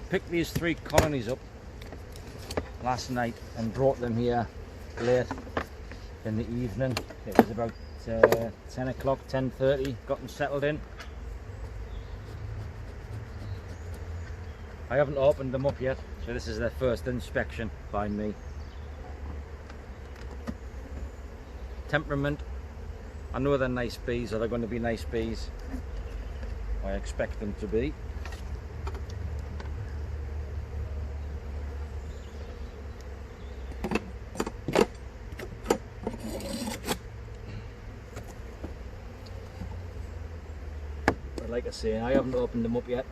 picked these 3 colonies up last night and brought them here late in the evening. It was about 10 o'clock, 10:30, got them settled in. I haven't opened them up yet, so this is their first inspection by me. Temperament, I know they're nice bees, or they're going to be nice bees. I expect them to be. But like I say, I haven't opened them up yet.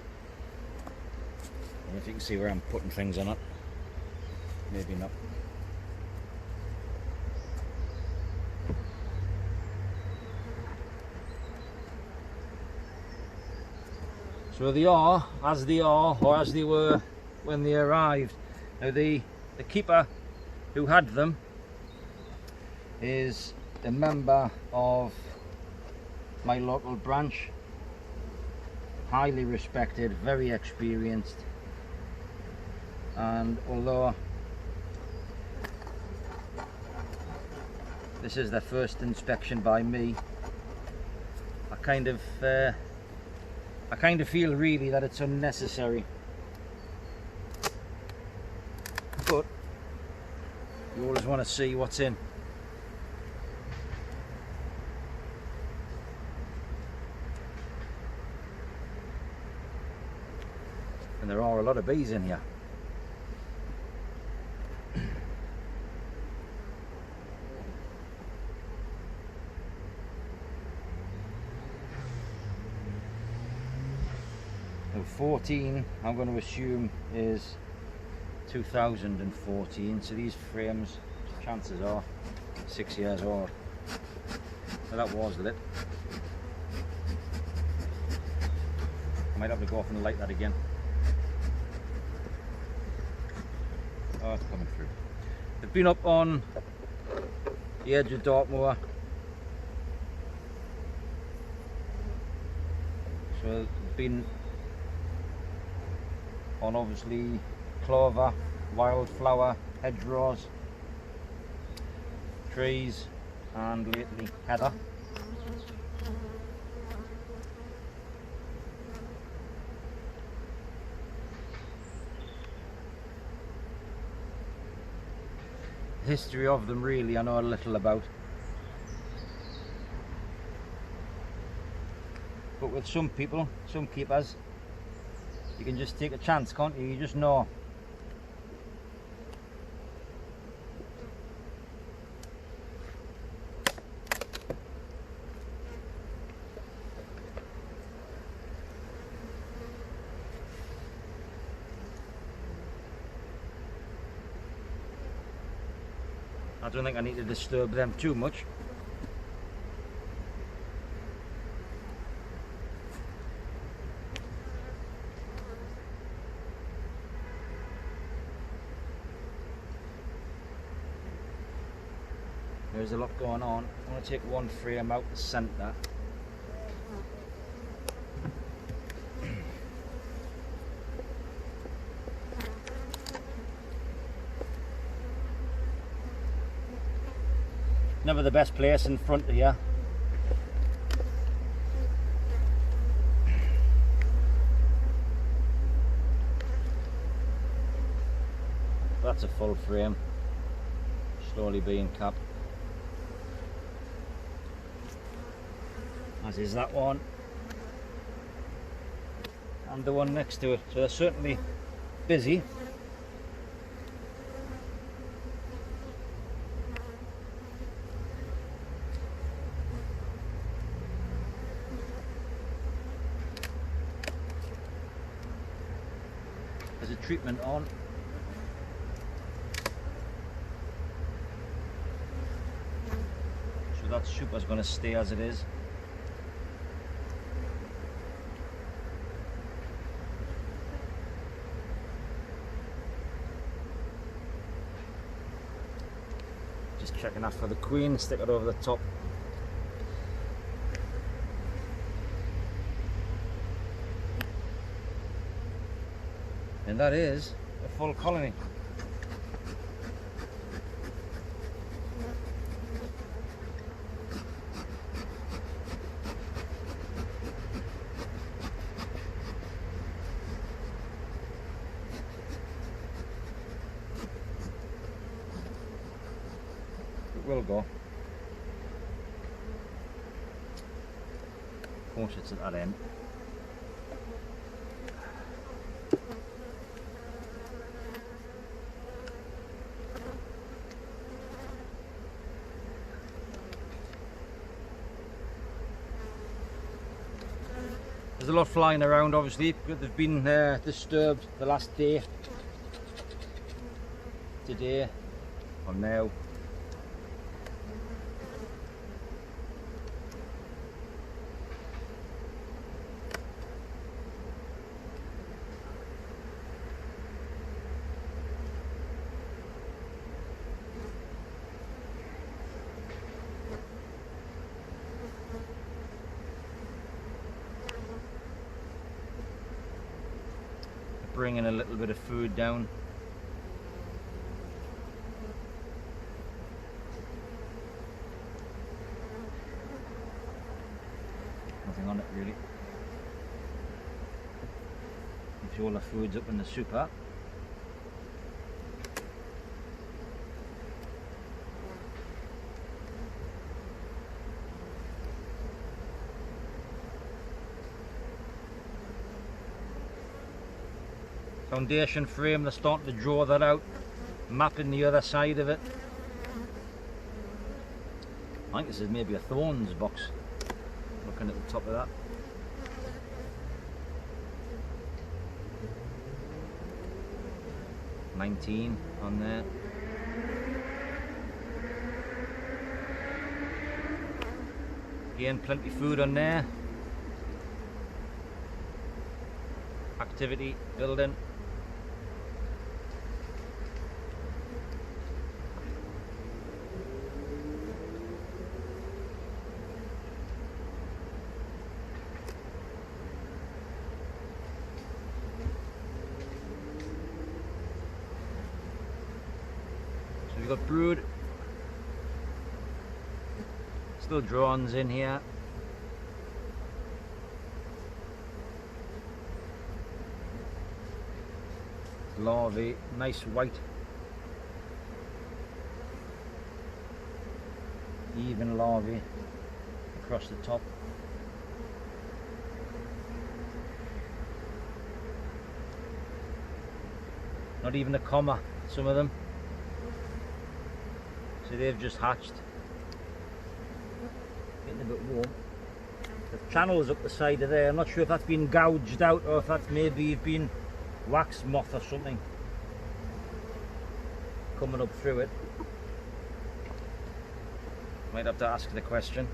And if you can see where I'm putting things on it, maybe not. So they are as they are, or as they were when they arrived. Now the keeper who had them is a member of my local branch, highly respected, very experienced, and although this is their first inspection by me, I kind of feel really that it's unnecessary, but you always want to see what's in. And there are a lot of bees in here. So 14, I'm going to assume, is 2014. So these frames, chances are 6 years old. So that was lit. I might have to go off and light that again. Oh, it's coming through. They've been up on the edge of Dartmoor. So they've been on obviously clover, wildflower, hedgerows, trees, and lately heather. The history of them really I know a little about, but with some people, some keepers, you can just take a chance, can't you? You just know. I don't think I need to disturb them too much. There's a lot going on. I'm going to take one frame out the centre. Never the best place in front of you. That's a full frame, slowly being capped. As is that one, and the one next to it. So they're certainly busy. There's a treatment on. So that super's going to stay as it is. Just checking that for the queen, stick it over the top. And that is a full colony. It will go. Of course it's at that end. There's a lot flying around, obviously, because they've been disturbed the last day. Today, or now. Bringing a little bit of food down. Nothing on it really. If all the food's up in the super. Foundation frame, they're starting to draw that out, mapping the other side of it. I think this is maybe a thorns box, looking at the top of that. $19 on there. Again, plenty of food on there. Activity building. So we've got brood, still drones in here. Larvae, nice white, even larvae across the top. Not even a comma, some of them. So they've just hatched. Getting a bit warm. The channel's up the side of there. I'm not sure if that's been gouged out or if that's maybe been wax moth or something coming up through it. Might have to ask the question.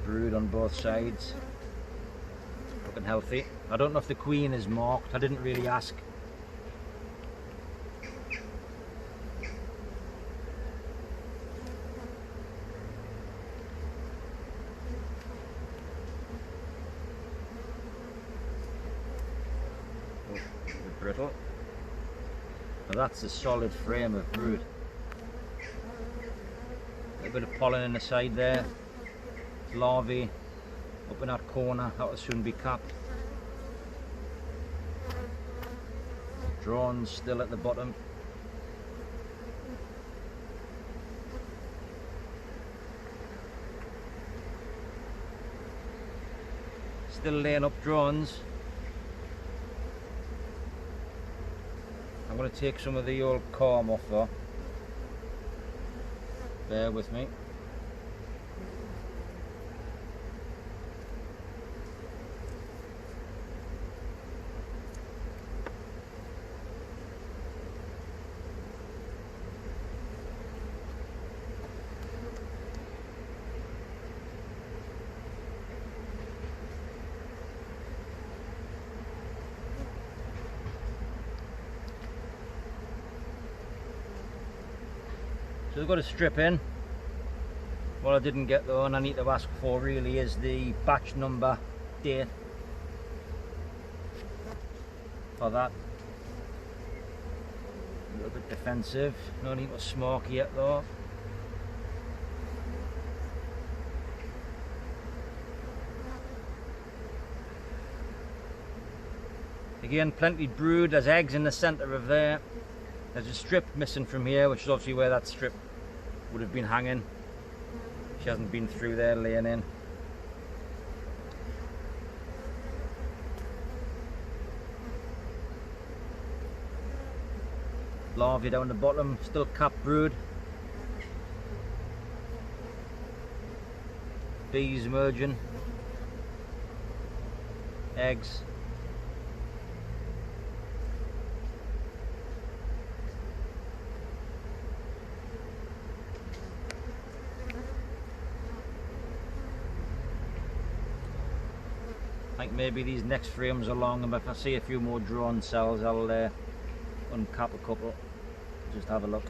Brood on both sides, looking healthy. I don't know if the queen is marked, I didn't really ask. Brittle. Now that's a solid frame of brood. A little bit of pollen in the side there. Larvae up in that corner, that will soon be capped. Drones still at the bottom. Still laying up drones. I'm going to take some of the old comb off though. Bear with me. So we've got a strip in, What I didn't get though, and I need to ask for really, is the batch number date for that. A little bit defensive, no need to smoke yet though. Again, plenty brood. There's eggs in the centre of there. There's a strip missing from here, which is obviously where that strip would have been hanging. She hasn't been through there laying in. Larvae down the bottom, still cap brood. Bees emerging. Eggs. I think maybe these next frames are long, and if I see a few more drone cells, I'll uncap a couple. Just have a look.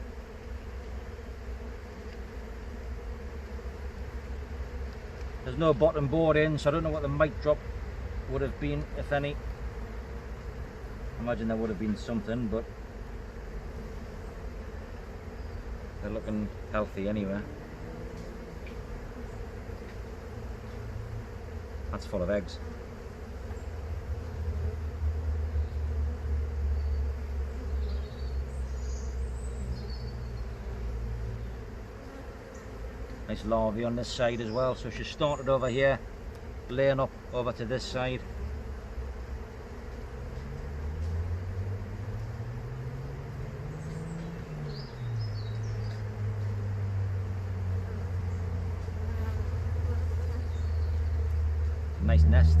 There's no bottom board in, so I don't know what the mic drop would have been, if any. I imagine there would have been something, but they're looking healthy anyway. That's full of eggs. Nice larvae on this side as well, so she started over here, laying up over to this side. Nice nest.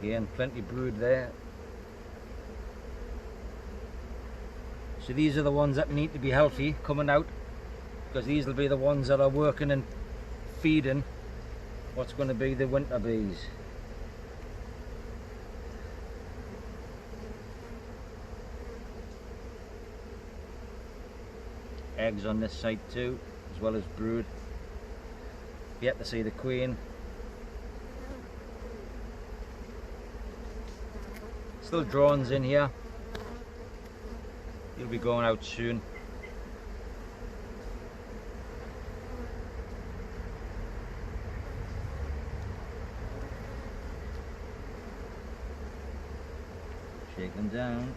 Again, plenty brood there. So these are the ones that need to be healthy coming out, because these will be the ones that are working and feeding what's going to be the winter bees. Eggs on this side too, as well as brood. Yet to see the queen. Still drones in here. He'll be going out soon. Shake them down.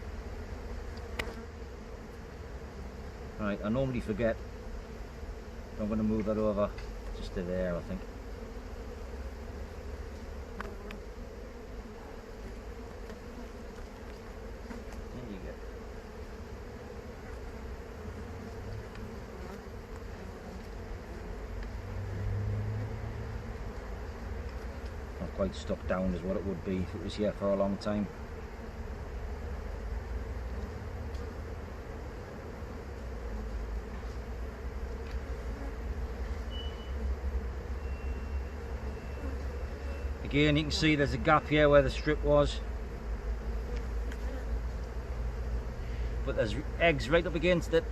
Right, I normally forget. I'm going to move that over just to there, I think. Quite stuck down is what it would be if it was here for a long time. Again, you can see there's a gap here where the strip was, but there's eggs right up against it.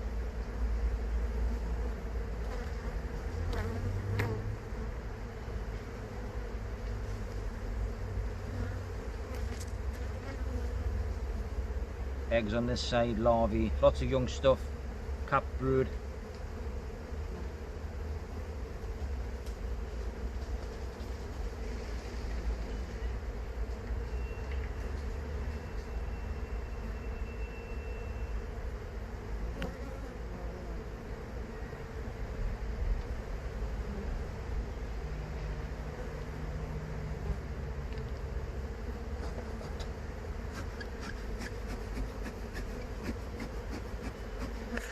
Eggs on this side, larvae, lots of young stuff, cap brood.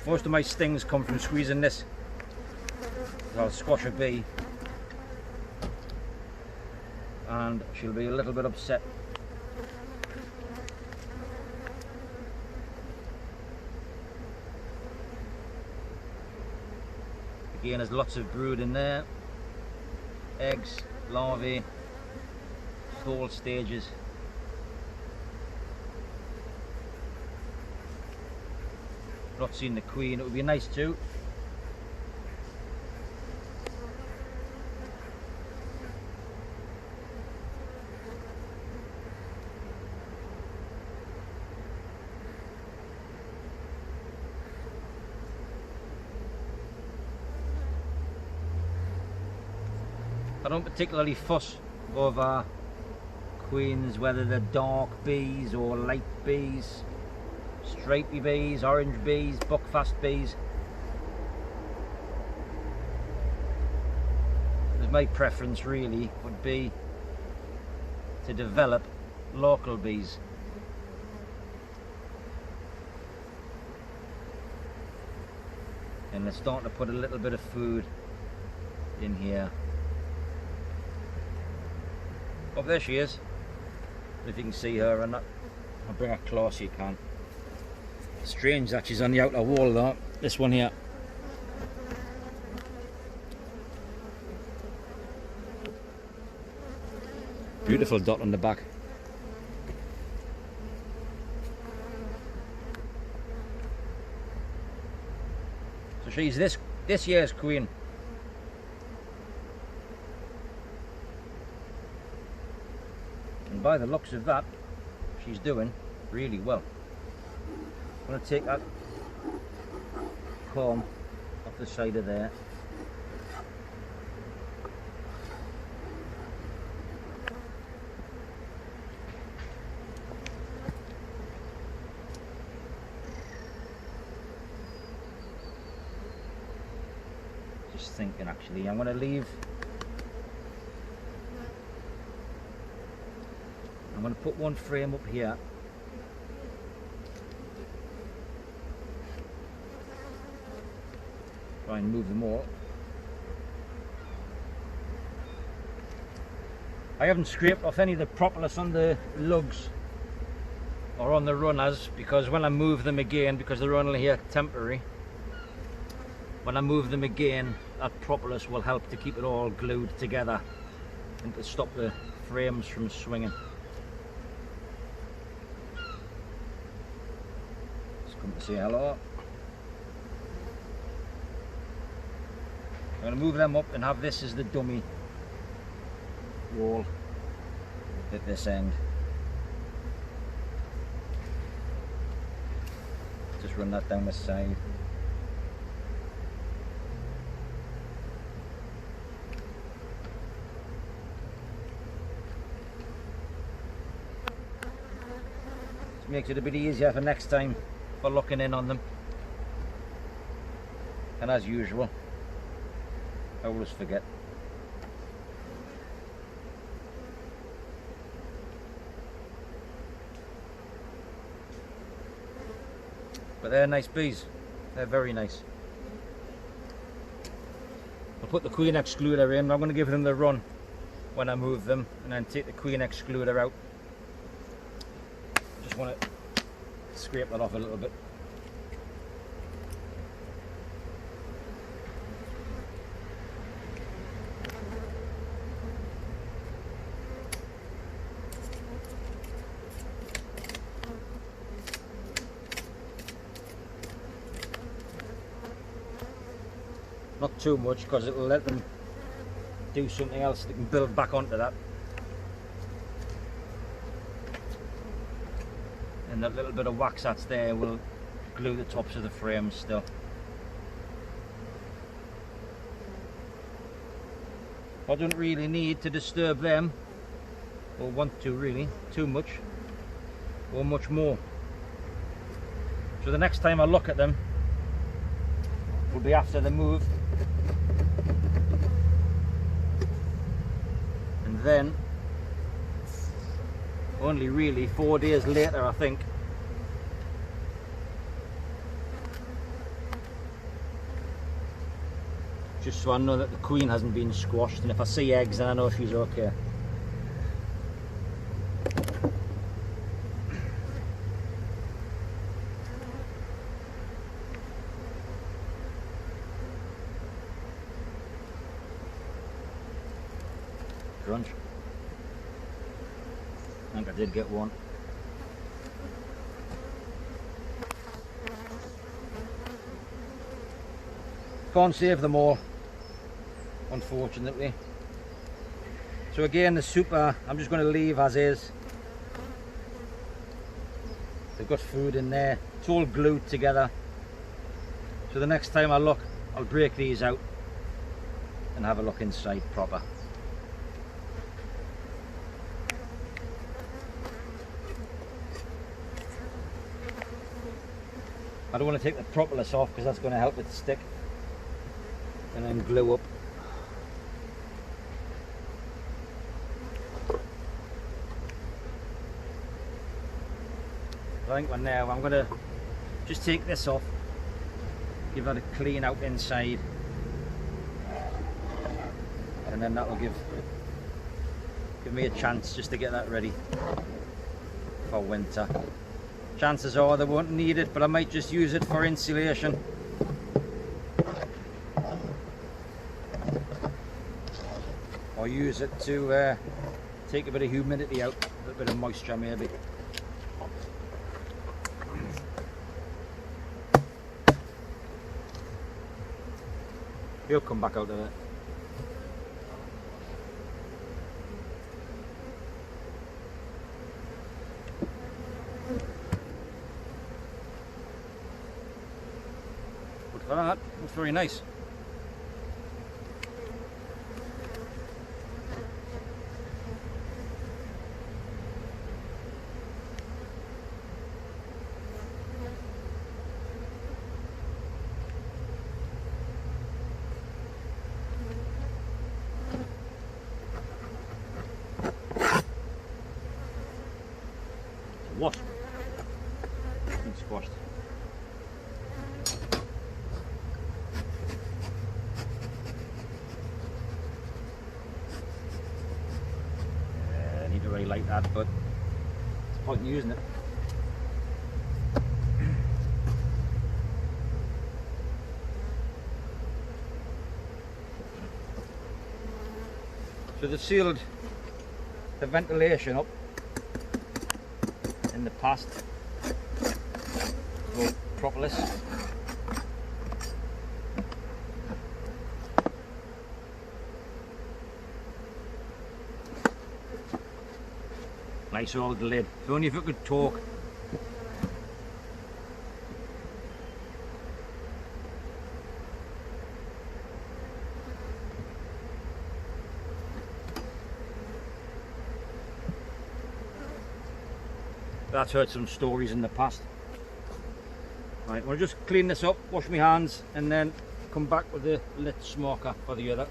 Most of my stings come from squeezing this. I'll squash a bee and she'll be a little bit upset. again, there's lots of brood in there. Eggs, larvae, fall stages. Not seen the queen, it would be nice too. I don't particularly fuss over queens, whether they're dark bees or light bees, stripy bees, orange bees, buckfast bees. My preference really would be to develop local bees. And they're starting to put a little bit of food in here. Oh, there she is. If you can see her or not, I'll bring her close, you can. Strange that she's on the outer wall though, this one here. Beautiful dot on the back. So she's this year's queen. And by the looks of that, she's doing really well. I'm going to take that comb off the side of there. Just thinking actually, I'm going to leave. I'm going to put one frame up here. Try and move them all. I haven't scraped off any of the propolis on the lugs or on the runners, because when I move them again, because they're only here temporary, when I move them again, that propolis will help to keep it all glued together and to stop the frames from swinging. Come to say hello. I'm going to move them up and have this as the dummy wall at this end. Just run that down the side. Just makes it a bit easier for next time for looking in on them. And as usual, I always forget. But they're nice bees. They're very nice. I'll put the queen excluder in. I'm going to give them the run when I move them, and then take the queen excluder out. Just want to scrape that off a little bit. Not too much, because it will let them do something else. They can build back onto that. And that little bit of wax that's there will glue the tops of the frames still. I don't really need to disturb them, or want to really, too much, or much more. So the next time I look at them will be after the move. And then only really 4 days later, I think. Just so I know that the queen hasn't been squashed, and if I see eggs, then I know she's okay. crunch. I think I did get one. Can't save them all, unfortunately. So again, the super, I'm just going to leave as is. They've got food in there. It's all glued together. So the next time I look, I'll break these out and have a look inside proper. I don't want to take the propolis off because that's going to help it stick and then glue up. I think we're now, I'm going to just take this off, give that a clean out inside, and then that will give me a chance just to get that ready for winter. Chances are they won't need it, but I might just use it for insulation. Or use it to take a bit of humidity out, a little bit of moisture maybe. He'll come back out of it. Good for that. Looks very nice. What? It's squashed. I need to really like that, but it's the point in using it. So they've sealed the ventilation up in the past for propolis. Nice old lid. If only if it could talk. That's heard some stories in the past. Right, we'll just clean this up, wash my hands, and then come back with the lit smoker for the other.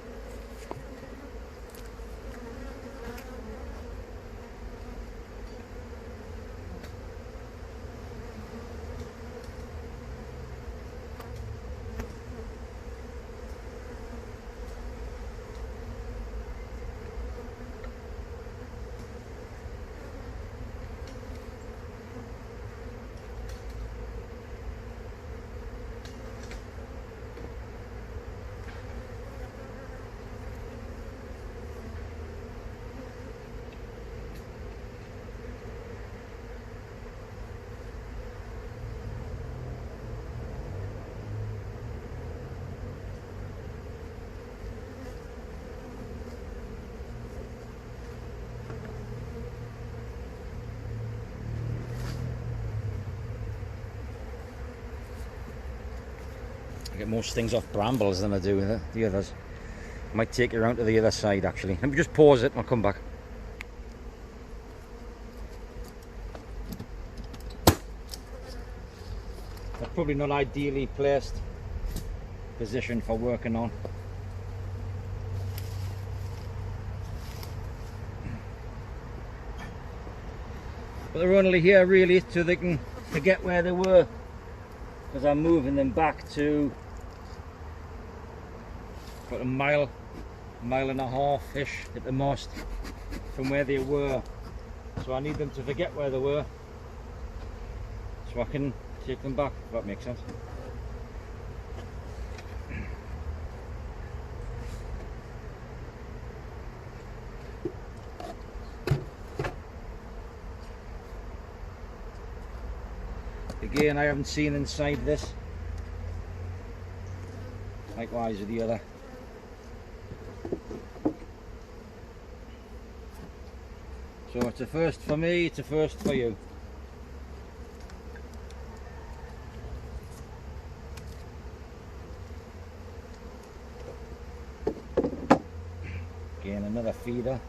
I get most things off brambles than I do with the others. I might take it around to the other side actually. Let me just pause it and I'll come back. They're probably not ideally placed position for working on. But they're only here really so they can forget where they were, because I'm moving them back to about a mile and a half ish at the most from where they were, so I need them to forget where they were so I can take them back, if that makes sense. Again, I haven't seen inside this. Likewise with the other. So it's a first for me, it's a first for you. Again, another feeder.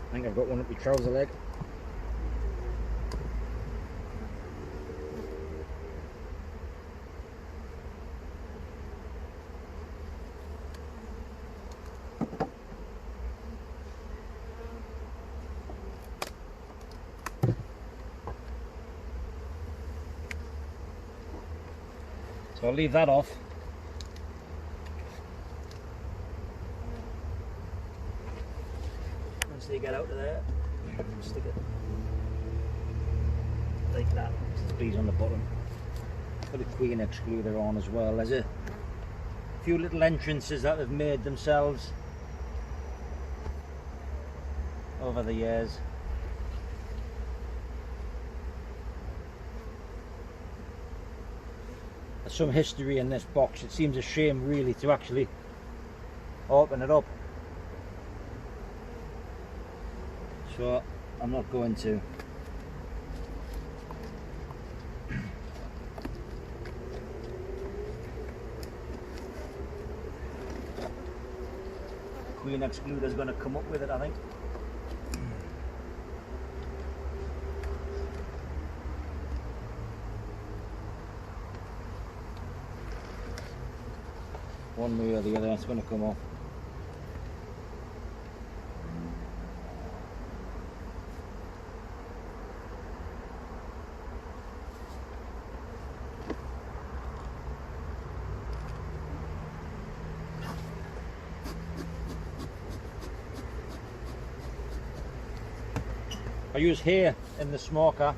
I think I've got one up my trouser leg. So I'll leave that off. Once they get out of there, stick it like that. There's bees on the bottom. Put a queen excluder on as well. There's a few little entrances that they've made themselves over the years. There's some history in this box. It seems a shame really to actually open it up, so I'm not going to. Queen excluder is going to come up with it, I think. One way or the other, it's going to come off. I use hay in the smoker,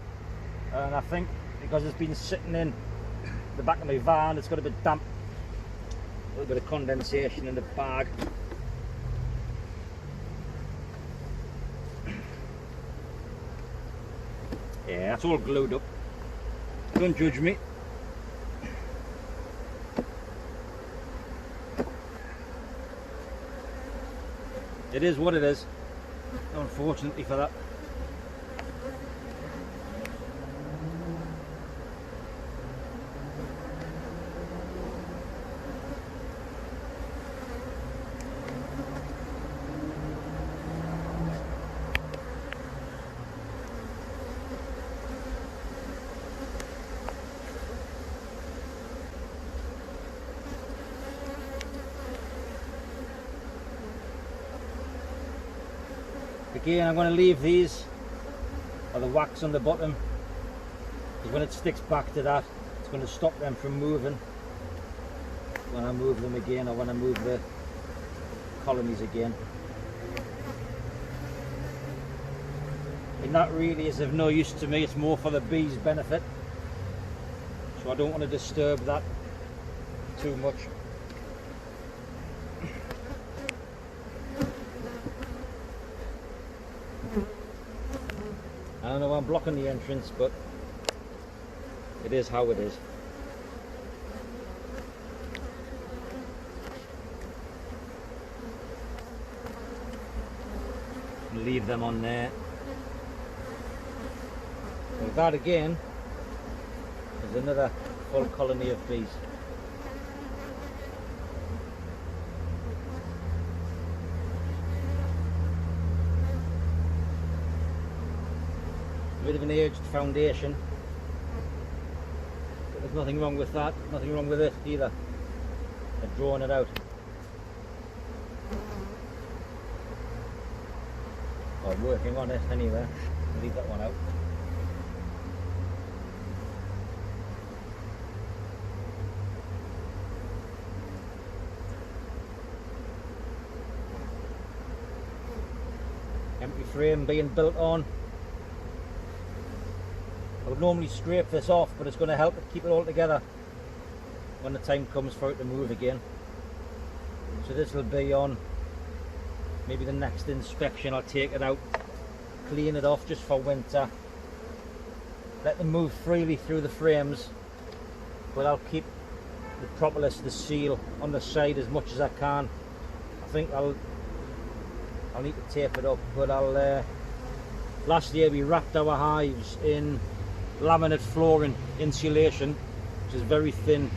and I think because it's been sitting in the back of my van, it's got a bit damp. A little bit of condensation in the bag. Yeah, that's all glued up. Don't judge me. It is what it is, unfortunately for that. Again, I'm going to leave these, or the wax on the bottom, because when it sticks back to that, it's going to stop them from moving when I move them again, or when I move the colonies again. And that really is of no use to me. It's more for the bees' benefit, so I don't want to disturb that too much. I don't know, I'm blocking the entrance, but it is how it is. Leave them on there. Well, that again is another full colony of bees. A bit of an aged foundation, but there's nothing wrong with that, nothing wrong with it either. They're drawing it out. I'm working on it anyway. I'll leave that one out. Empty frame being built on. I would normally scrape this off, but it's going to help it keep it all together when the time comes for it to move again. So this will be on maybe the next inspection. I'll take it out, clean it off just for winter, let them move freely through the frames, but I'll keep the propolis, the seal, on the side as much as I can. I think I'll need to tape it up, but last year we wrapped our hives in laminate flooring insulation, which is very thin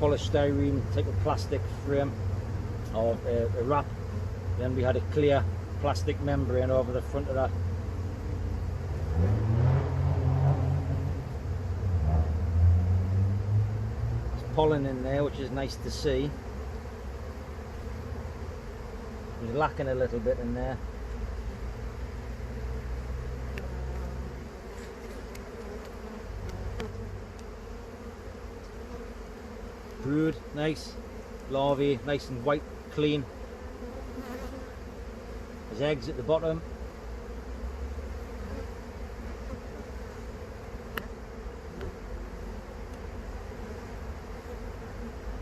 polystyrene type of plastic frame or a wrap. Then we had a clear plastic membrane over the front of that. There's pollen in there, which is nice to see. It's lacking a little bit in there. Brood, nice. Larvae, nice and white, clean. There's eggs at the bottom.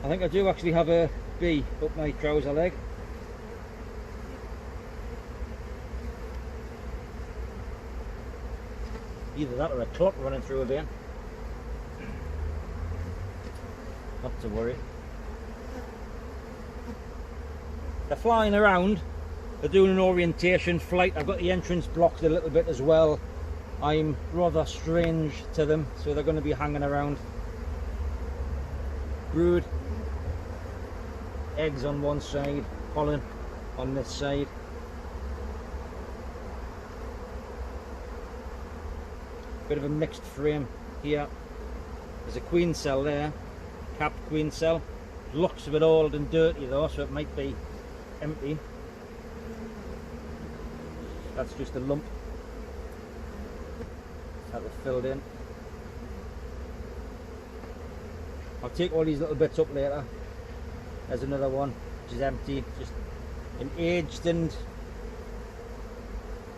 I think I do actually have a bee up my trouser leg. Either that or a clot running through a vein. Not to worry. They're flying around. They're doing an orientation flight. I've got the entrance blocked a little bit as well. I'm rather strange to them, so they're going to be hanging around. Brood. Eggs on one side, pollen on this side. Bit of a mixed frame here. There's a queen cell there, capped queen cell. Looks a bit old and dirty though, so it might be empty. That's just a lump that was filled in. I'll take all these little bits up later. There's another one which is empty, just an aged and,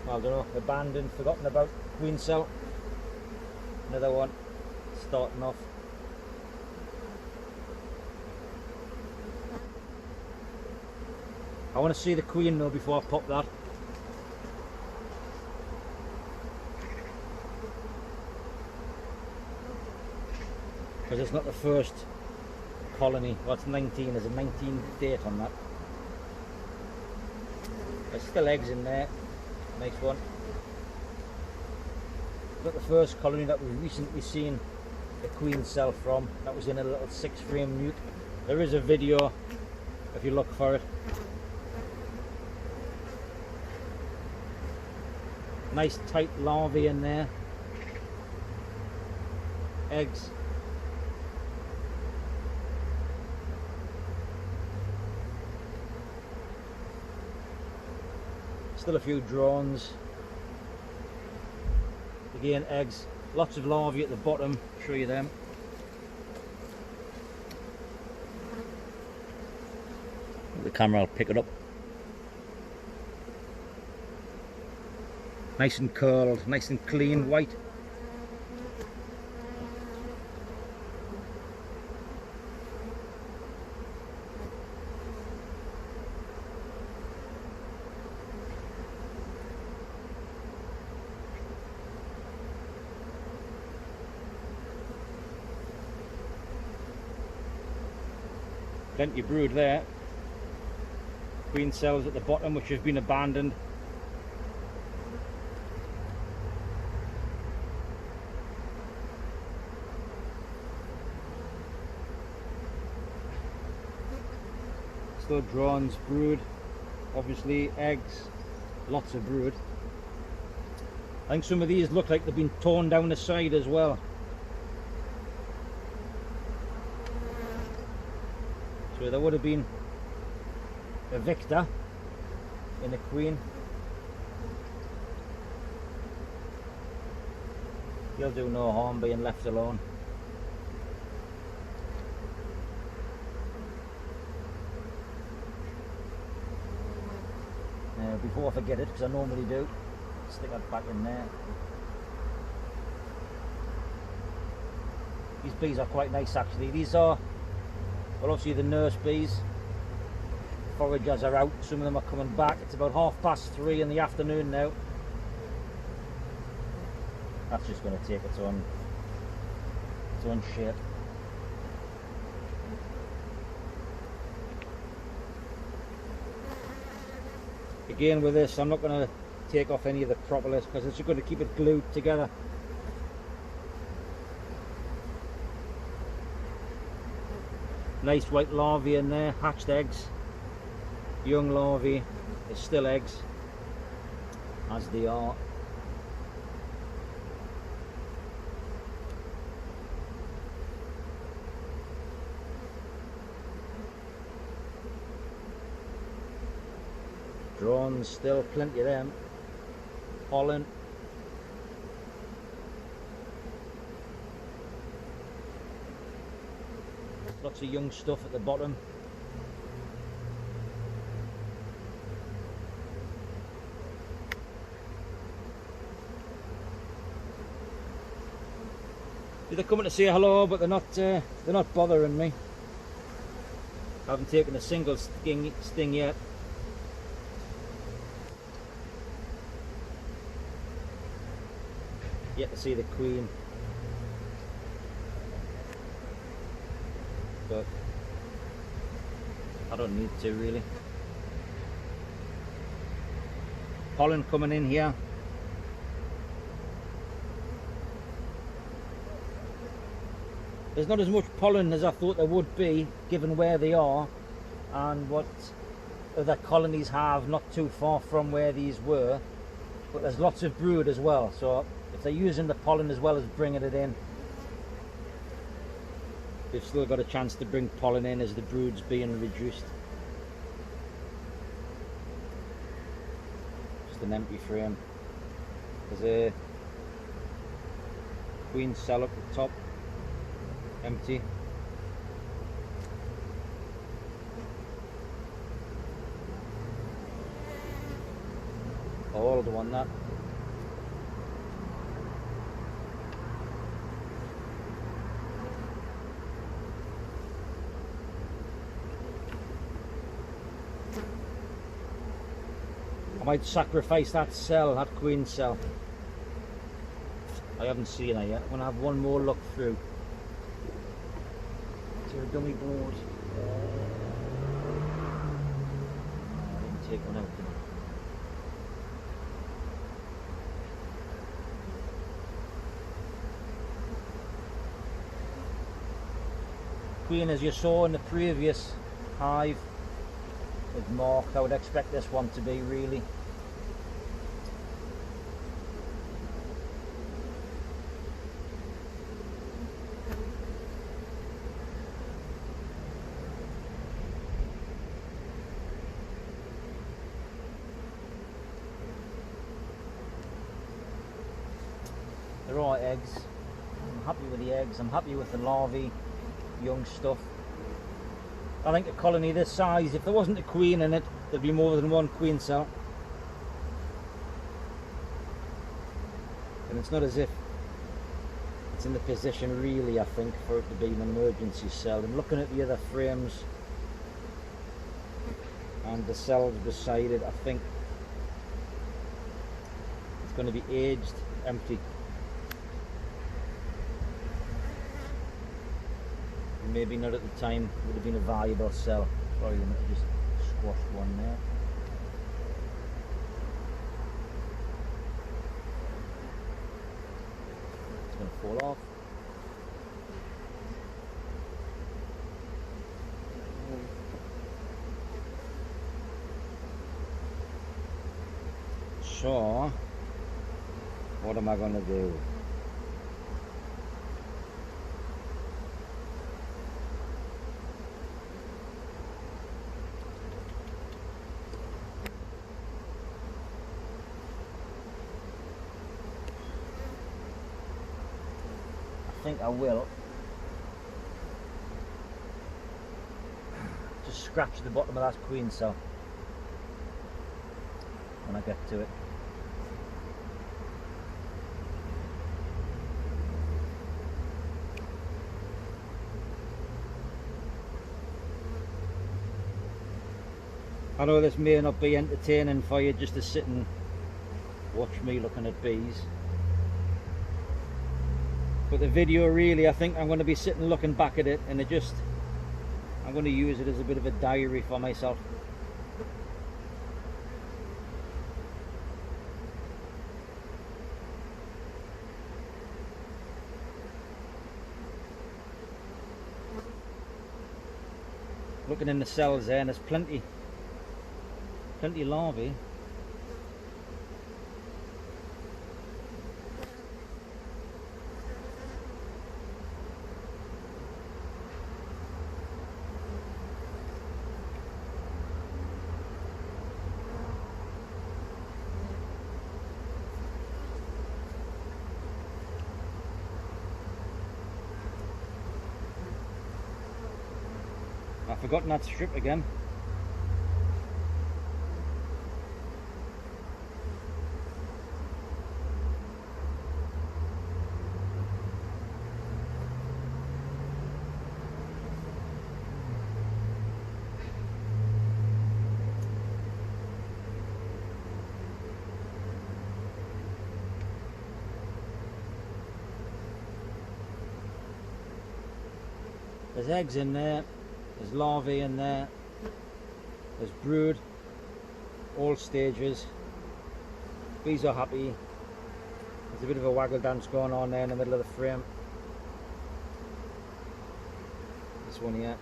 I don't know, abandoned, forgotten about queen cell. Another one starting off. I want to see the queen though before I pop that. Because it's not the first colony. Well, it's 19, there's a 19 date on that. There's still eggs in there. Nice one. Not the first colony that we've recently seen the queen cell from. That was in a little 6-frame nuke. There is a video if you look for it. Nice tight larvae in there. Eggs. Still a few drones. Again, eggs. Lots of larvae at the bottom. Show you them. The camera will pick it up. Nice and curled, nice and clean, white. Plenty of brood there. Queen cells at the bottom which have been abandoned. Still drones, brood, obviously eggs, lots of brood. I think some of these look like they've been torn down the side as well. So there would have been a victor in a queen. He'll do no harm being left alone. Now before I forget it, because I normally do, stick that back in there. These bees are quite nice actually. These are, well, obviously the nurse bees. foragers are out, some of them are coming back. It's about 3:30 in the afternoon now. That's just going to take its own shape. Again with this, I'm not going to take off any of the propolis because it's just going to keep it glued together. Nice white larvae in there, hatched eggs. Young larvae, they're still eggs, as they are. Drones, still plenty of them. Pollen. Lots of young stuff at the bottom. They're coming to say hello, but they're not bothering me. I haven't taken a single sting yet. Yet to see the queen, but I don't need to really. Pollen coming in here. There's not as much pollen as I thought there would be, given where they are and what other colonies have not too far from where these were. But there's lots of brood as well, so if they're using the pollen as well as bringing it in, they've still got a chance to bring pollen in as the brood's being reduced. Just an empty frame. There's a queen cell up the top, empty. Old one that. I might sacrifice that cell, that queen cell. I haven't seen her yet. I'm going to have one more look through. Is there a dummy board? I didn't take one out. Queen, as you saw in the previous hive with Mark, I would expect this one to be really. There are eggs. I'm happy with the eggs, I'm happy with the larvae, young stuff. I think a colony this size, if there wasn't a queen in it, there'd be more than one queen cell. And it's not as if it's in the position really, I think, for it to be an emergency cell. And looking at the other frames and the cells beside it, I think it's going to be aged, empty. Maybe not at the time, would have been a valuable cell. Sorry, I just squashed one there. It's going to fall off. So, what am I going to do? I think I will just scratch the bottom of that queen cell when I get to it. I know this may not be entertaining for you just to sit and watch me looking at bees, but the video really, I think I'm going to be sitting looking back at it, and I'm going to use it as a bit of a diary for myself. Looking in the cells there, and there's plenty larvae. I've forgotten that strip again. There's eggs in there. There's larvae in there, there's brood, all stages. Bees are happy. There's a bit of a waggle dance going on there in the middle of the frame. This one here.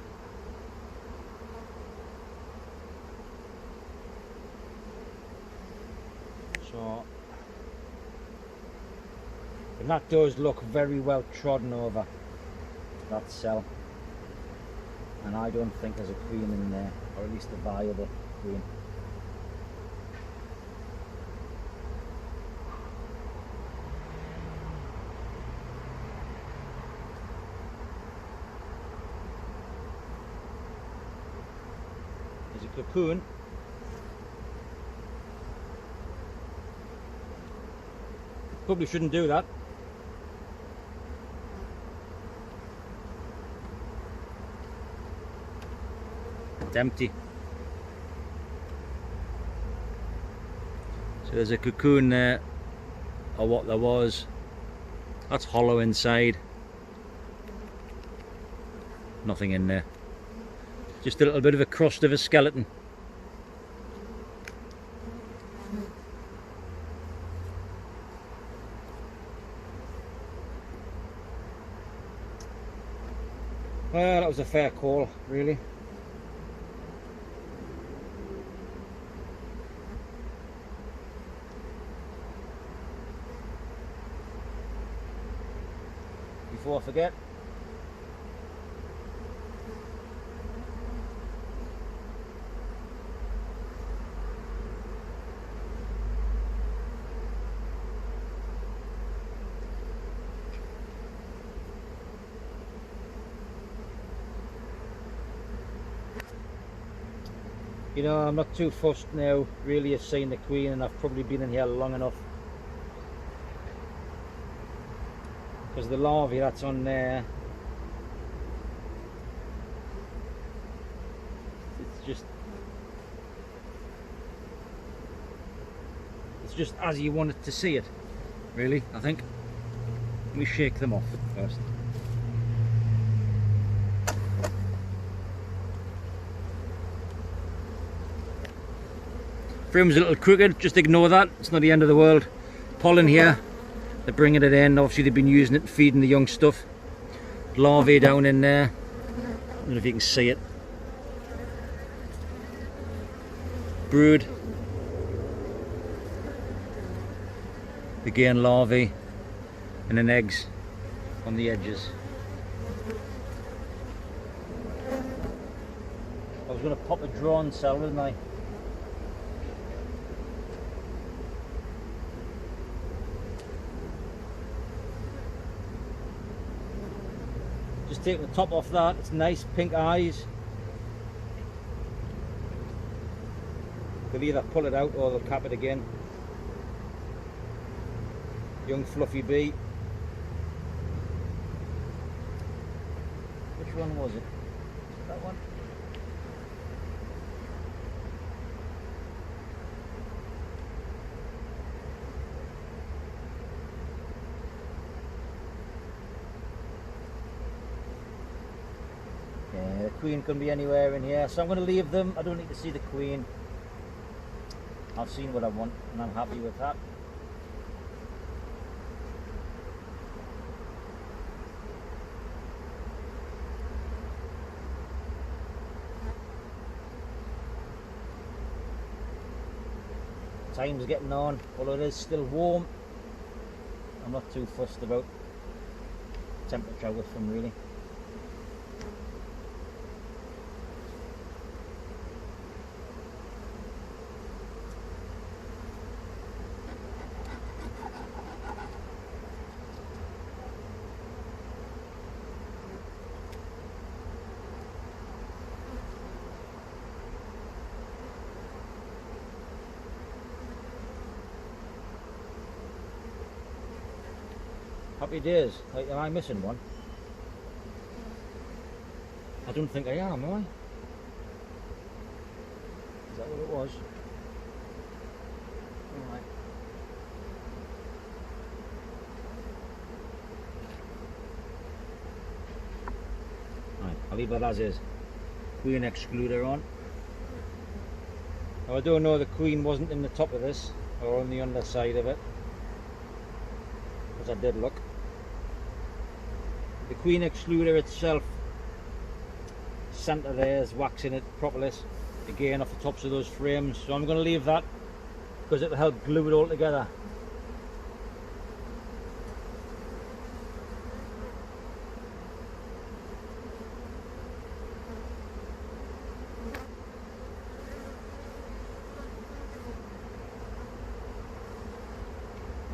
So, and that does look very well trodden over, that cell. And I don't think there's a queen in there, or at least a viable queen. There's a cocoon. Probably shouldn't do that. It's empty. So there's a cocoon there, or what there was. That's hollow inside. Nothing in there. Just a little bit of a crust of a skeleton. Well, that was a fair call, really. Before I forget, you know, I'm not too fussed now really of seeing the queen, and I've probably been in here long enough. Because the larvae that's on there, it's just as you want it to see it, really, I think. Let me shake them off first. Frame's a little crooked, just ignore that, it's not the end of the world. Pollen here, they're bringing it in, obviously they've been using it, feeding the young stuff. Larvae down in there, I don't know if you can see it. Brood. Again larvae, and then eggs on the edges. I was going to pop a drone cell, wasn't I? Just take the top off that, it's nice, pink eyes. They'll either pull it out or they'll cap it again. Young fluffy bee. Which one was it? That one? The queen can be anywhere in here, so I'm going to leave them. I don't need to see the queen. I've seen what I want and I'm happy with that. Time's getting on, although it is still warm. I'm not too fussed about temperature with them really. Happy days. Am I missing one? I don't think I am I? Is that what it was? Alright. Right, I'll leave that as is. Queen excluder on. Now I don't know, the queen wasn't in the top of this or on the underside of it, because I did look. The queen excluder itself, centre there is waxing it properly again off the tops of those frames, so I'm going to leave that because it'll help glue it all together.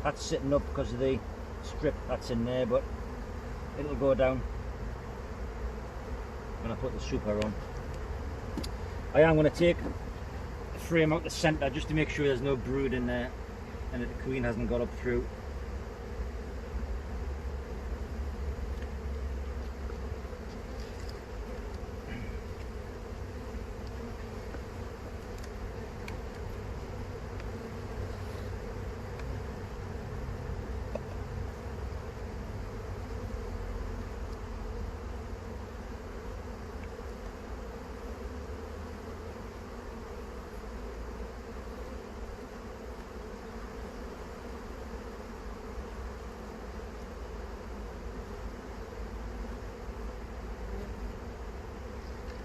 That's sitting up because of the strip that's in there, but it'll go down when I put the super on. I am going to take the frame out the centre just to make sure there's no brood in there and that the queen hasn't got up through.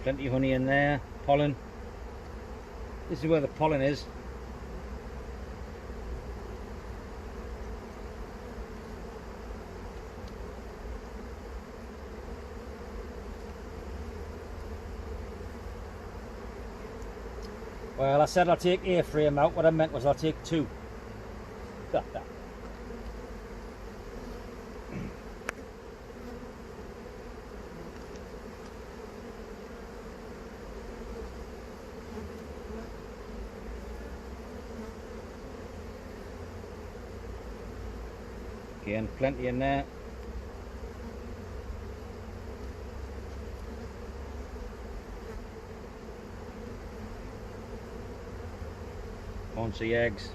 Plenty of honey in there, pollen. This is where the pollen is. Well, I said I'll take a frame out. What I meant was I'll take two. That. Again, plenty in there. Bouncy eggs.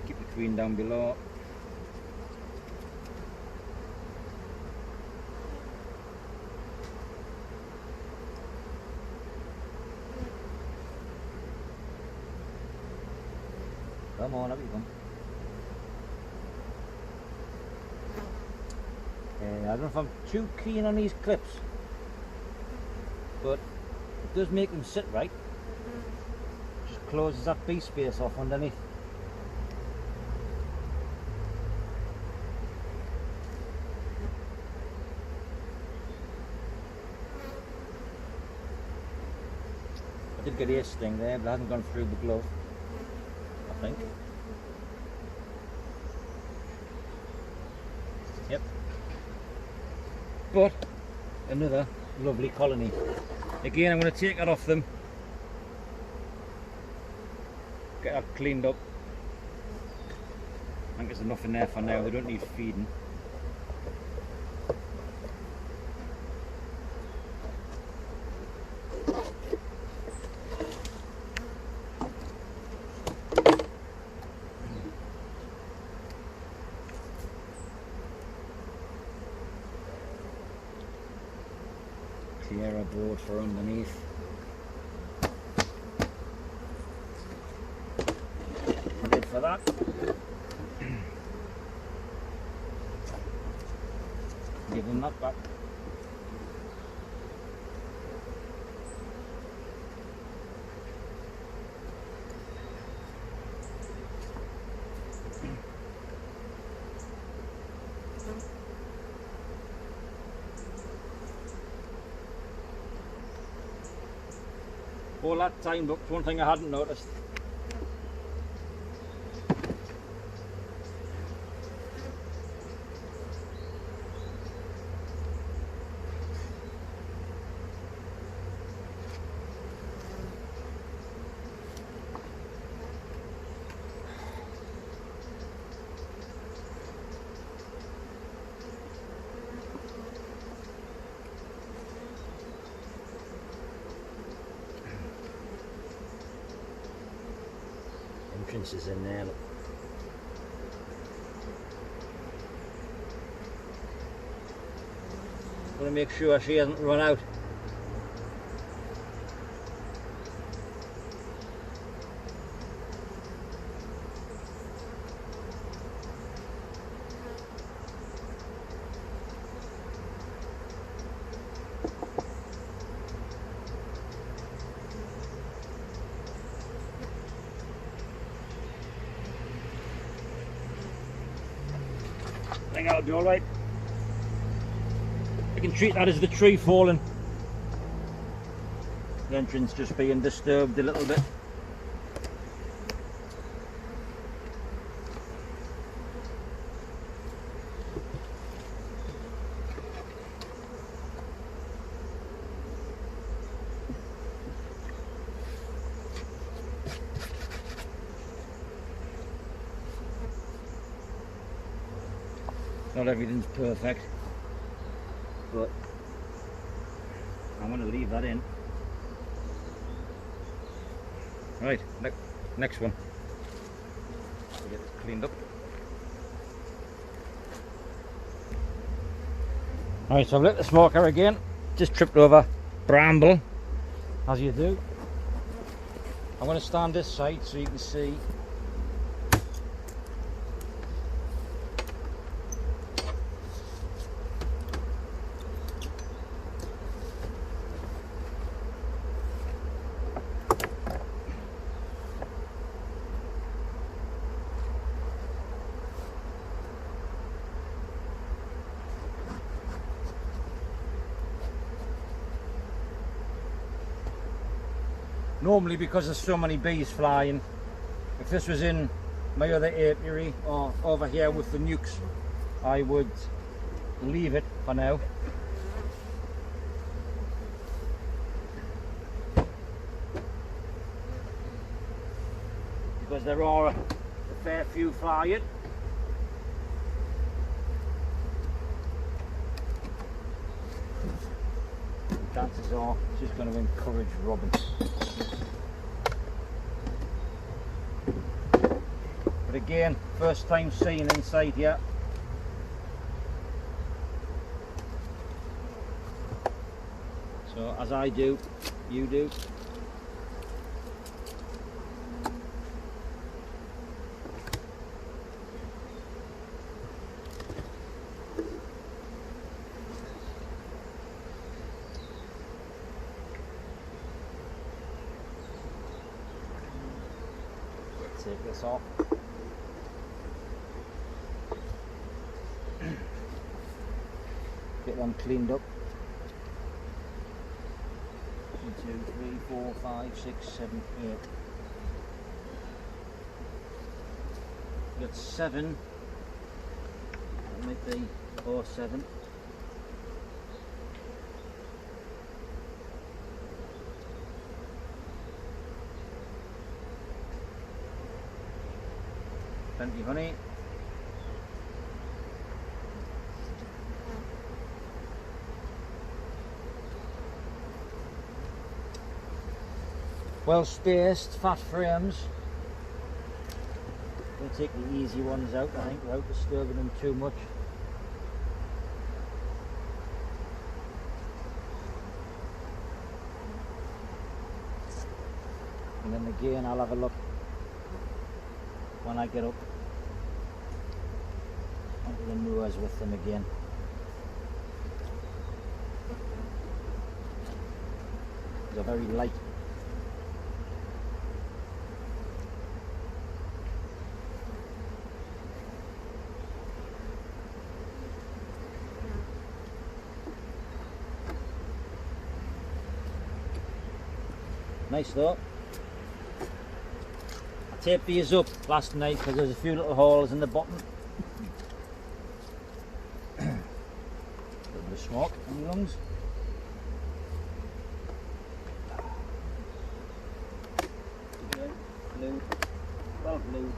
Keep the queen down below. Come on, up you come. I don't know if I'm too keen on these clips, but it does make them sit right. Just closes that bee space off underneath. I did get a sting there, but it hasn't gone through the glove, I think. Yep. But another lovely colony. Again, I'm going to take that off them, get that cleaned up. I think there's enough in there for now, they don't need feeding. Sierra board for underneath. Lid for that. Give them that back. All that time, look, one thing I hadn't noticed. Entrance is in there. Look. Got to make sure she hasn't run out. I think that'll be alright. I can treat that as the tree falling. The entrance just being disturbed a little bit. Not everything's perfect, but I'm going to leave that in. Right, next one. We'll get this cleaned up. Alright, so I've lit the smoker again. Just tripped over bramble, as you do. I'm going to stand this side so you can see. Normally, because there's so many bees flying, if this was in my other apiary or over here with the nukes, I would leave it for now. Because there are a fair few flying. Chances are it's just going to encourage robins. But again, first time seeing inside here. So as I do, you do. Take this off. Get one cleaned up. 1, 2, 3, 4, 5, 6, 7, 8. We've got 7. That might be 4, 7. Plenty of honey. Well spaced, fat frames. We'll take the easy ones out, I think, without disturbing them too much. and then again I'll have a look when I get up onto the moors with them again. They're very light. Nice though. I taped these up last night because there's a few little holes in the bottom. A little bit of smoke in the lungs. Blue, well blue.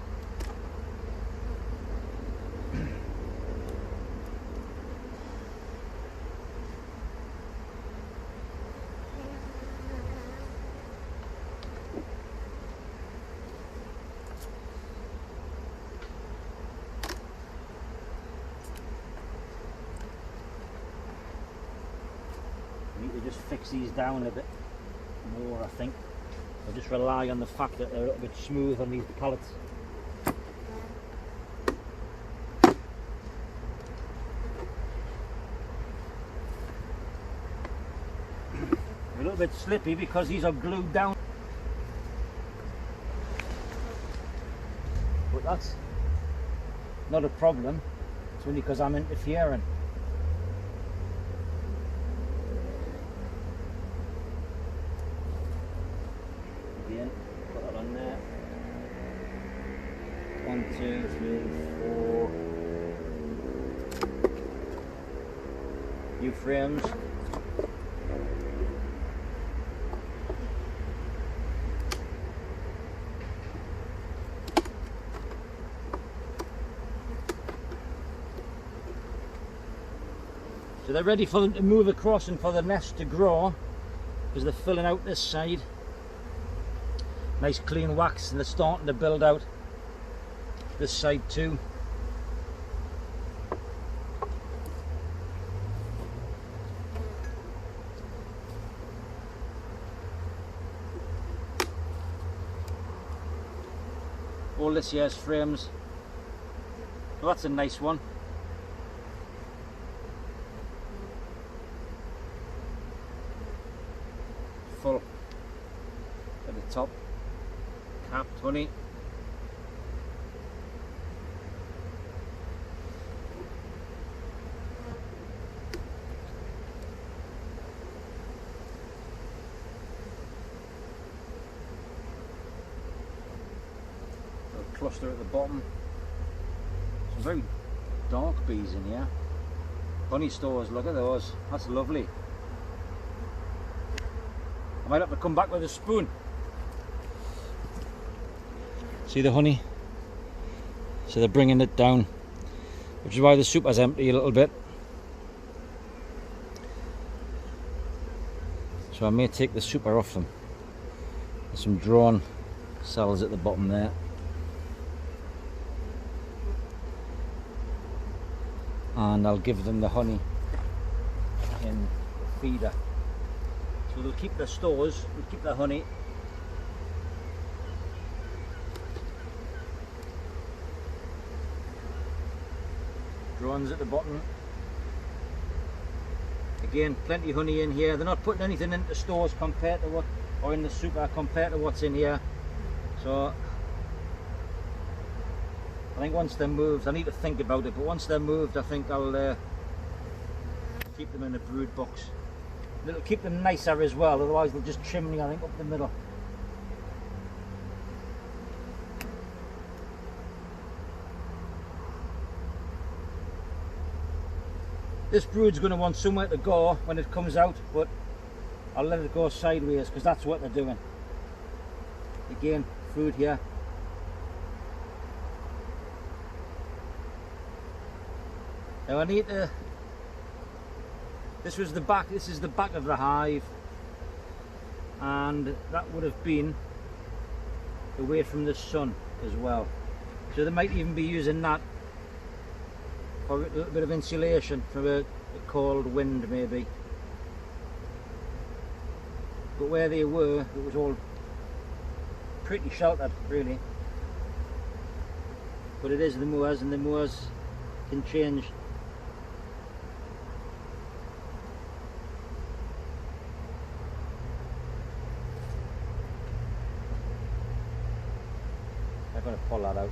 I need to just fix these down a bit more, I think. I'll just rely on the fact that they're a little bit smooth on these pallets. A little bit slippy because these are glued down. But that's not a problem. It's only because I'm interfering. Again, put that on there. 1, 2, 3, 4. New frames. So they're ready for them to move across and for the nest to grow, because they're filling out this side. Nice clean wax, and they're starting to build out this side too. All this year's frames. Well, that's a nice one. Full at the top, capped honey. A cluster at the bottom. Some very dark bees in here. Honey stores, look at those. That's lovely. I might have to come back with a spoon. See the honey? So they're bringing it down, which is why the super's empty a little bit. So I may take the super off them. There's some drawn cells at the bottom there. And I'll give them the honey in the feeder. So they'll keep their stores, they'll keep their honey. Drones at the bottom. Again, plenty of honey in here. They're not putting anything into stores compared to what, or in the super compared to what's in here. So I think once they're moved, I need to think about it, but once they're moved I think I'll keep them in a brood box. It'll keep them nicer as well, otherwise they'll just chimney, I think, up the middle. This brood's going to want somewhere to go when it comes out, but I'll let it go sideways because that's what they're doing. Again, food here. Now I need to... This is the back of the hive, and that would have been away from the sun as well. So they might even be using that for a little bit of insulation from a cold wind maybe. But where they were, it was all pretty sheltered really, but it is the moors, and the moors can change. I'm going to pull that out.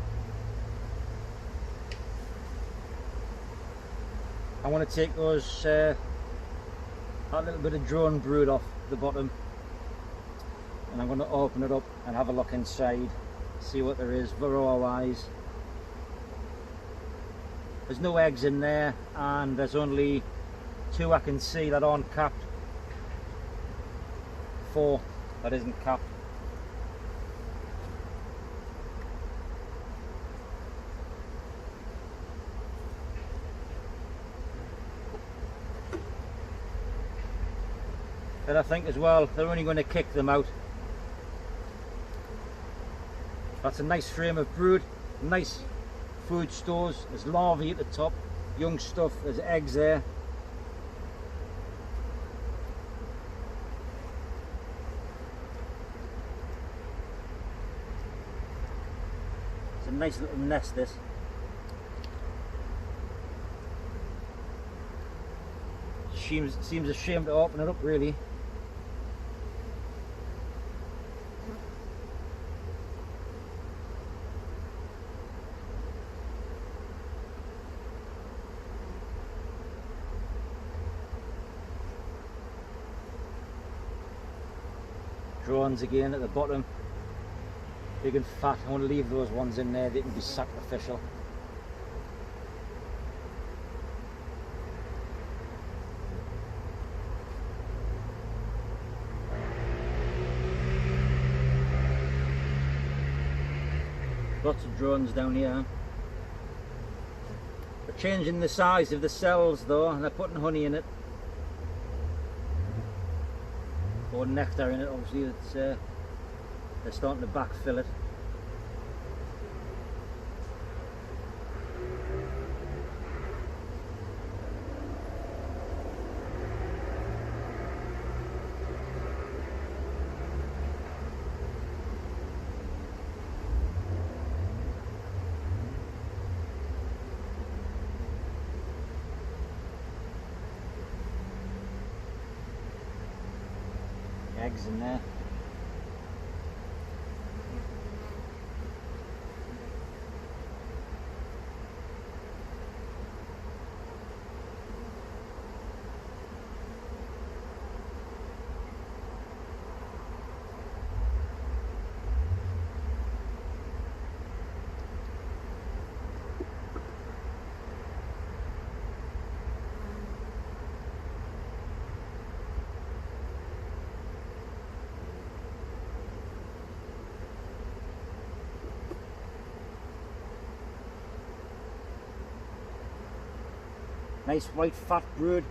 I want to take those that little bit of drone brood off the bottom, and I'm going to open it up and have a look inside, see what there is varroa wise. There's no eggs in there, and there's only 2 I can see that aren't capped, 4 that isn't capped. And I think as well, they're only going to kick them out. That's a nice frame of brood, nice food stores. There's larvae at the top, young stuff, there's eggs there. It's a nice little nest, this. Seems a shame to open it up really. Drones again at the bottom, big and fat. I want to leave those ones in there, they can be sacrificial. Lots of drones down here. They're changing the size of the cells though, and they're putting honey in it. Or nectar in it, obviously. It's, they're starting to backfill it. Eggs in there. Nice white fat brood.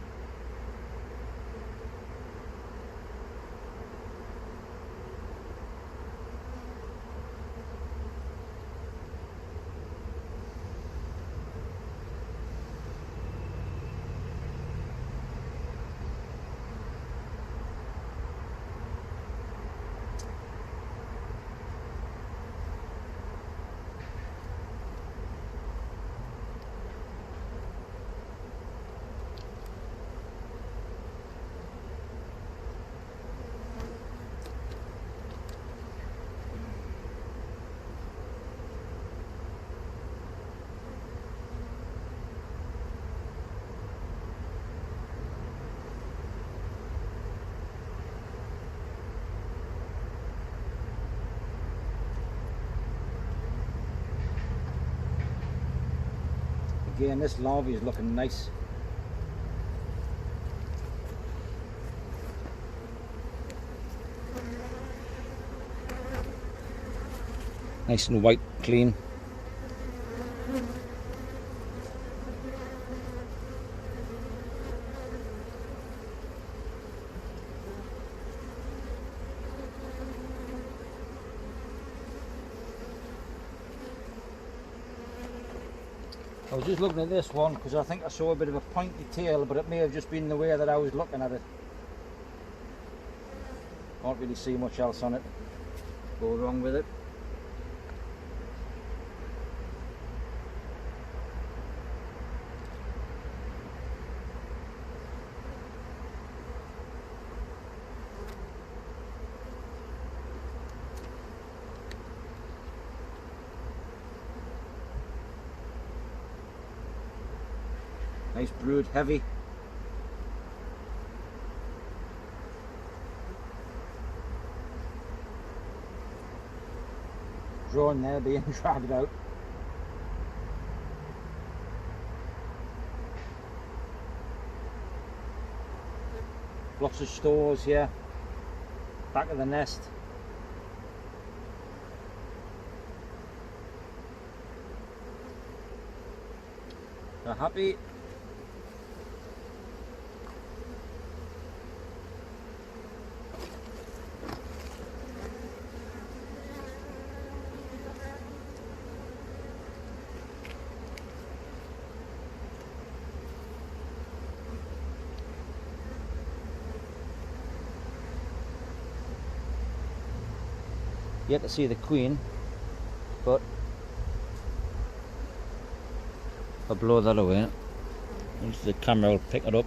Again, this larvae is looking nice. Nice and white, clean. I was just looking at this one because I think I saw a bit of a pointy tail, but it may have just been the way that I was looking at it. Can't really see much else on it. go wrong with it. Nice brood, heavy. Drone there being dragged out. Lots of stores here. Back of the nest. They're happy. Yet to see the queen, but I'll blow that away. The camera will pick it up.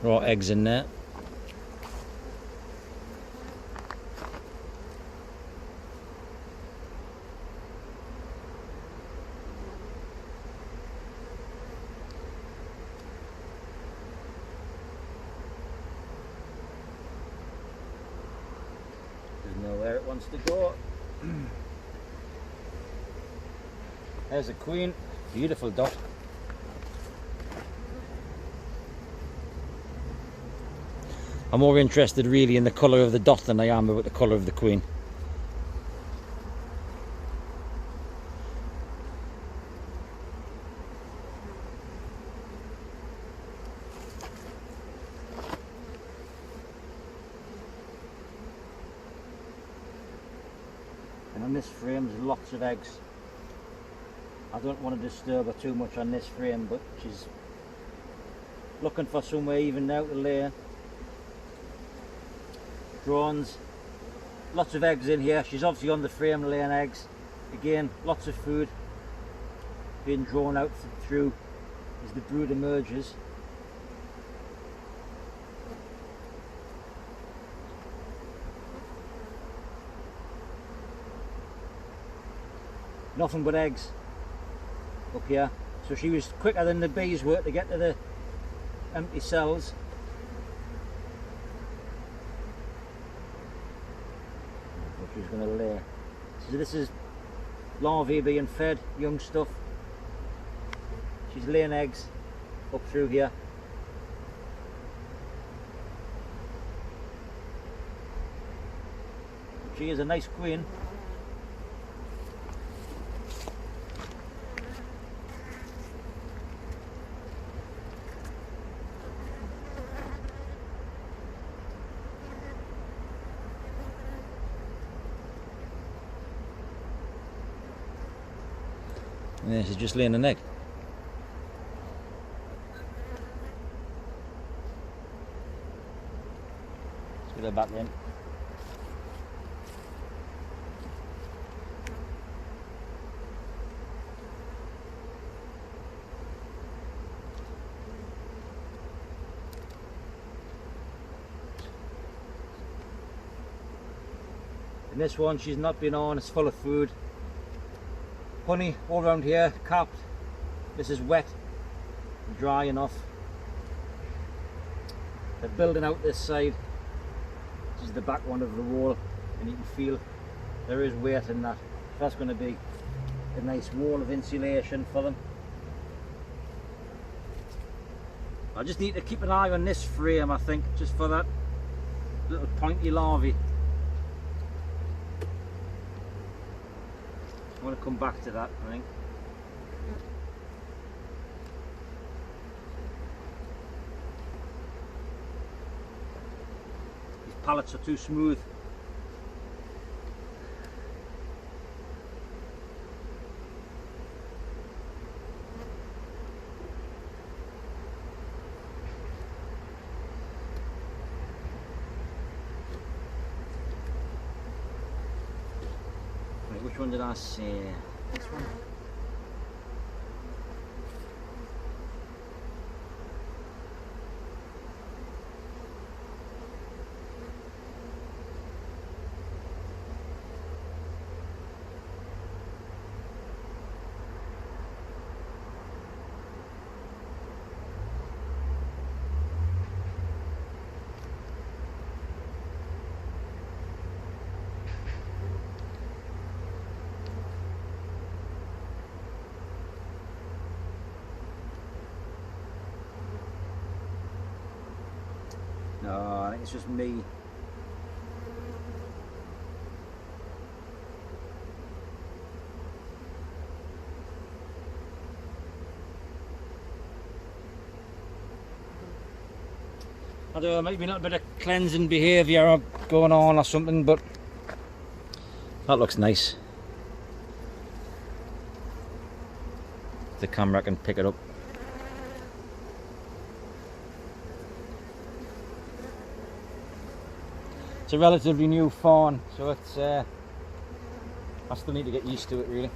Raw eggs in there. Where it wants to go. There's a queen, beautiful dot. I'm more interested really in the colour of the dot than I am about the colour of the queen. And on this frame there's lots of eggs. I don't want to disturb her too much on this frame, but she's looking for somewhere even now to lay. Drones, lots of eggs in here. She's obviously on the frame laying eggs. Again, lots of food being drawn out through as the brood emerges. Nothing but eggs up here. So she was quicker than the bees were to get to the empty cells. What she's going to lay. So this is larvae being fed, young stuff. She's laying eggs up through here. She is a nice queen. Yeah, she's just laying an egg. Let's get her back in. And this one she's not been on, it's full of food. Honey all around here, capped. This is wet, dry enough. They're building out this side. This is the back one of the wall, and you can feel there is weight in that. So that's going to be a nice wall of insulation for them. I just need to keep an eye on this frame, I think, just for that little pointy larvae. I want to come back to that, I think. These pallets are too smooth. one did I say? This one? No, I think it's just me. I don't know, maybe not a bit of cleansing behaviour going on or something, but that looks nice. The camera can pick it up. It's a relatively new fawn, so it's I still need to get used to it really.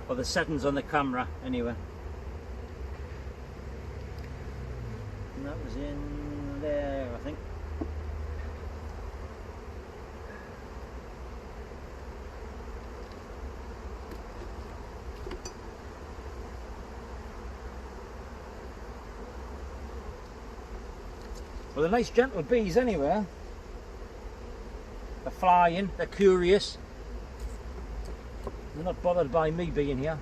Well, the settings on the camera anyway. And that was in there, I think. Well, they're nice gentle bees anyway. They're flying, they're curious. They're not bothered by me being here.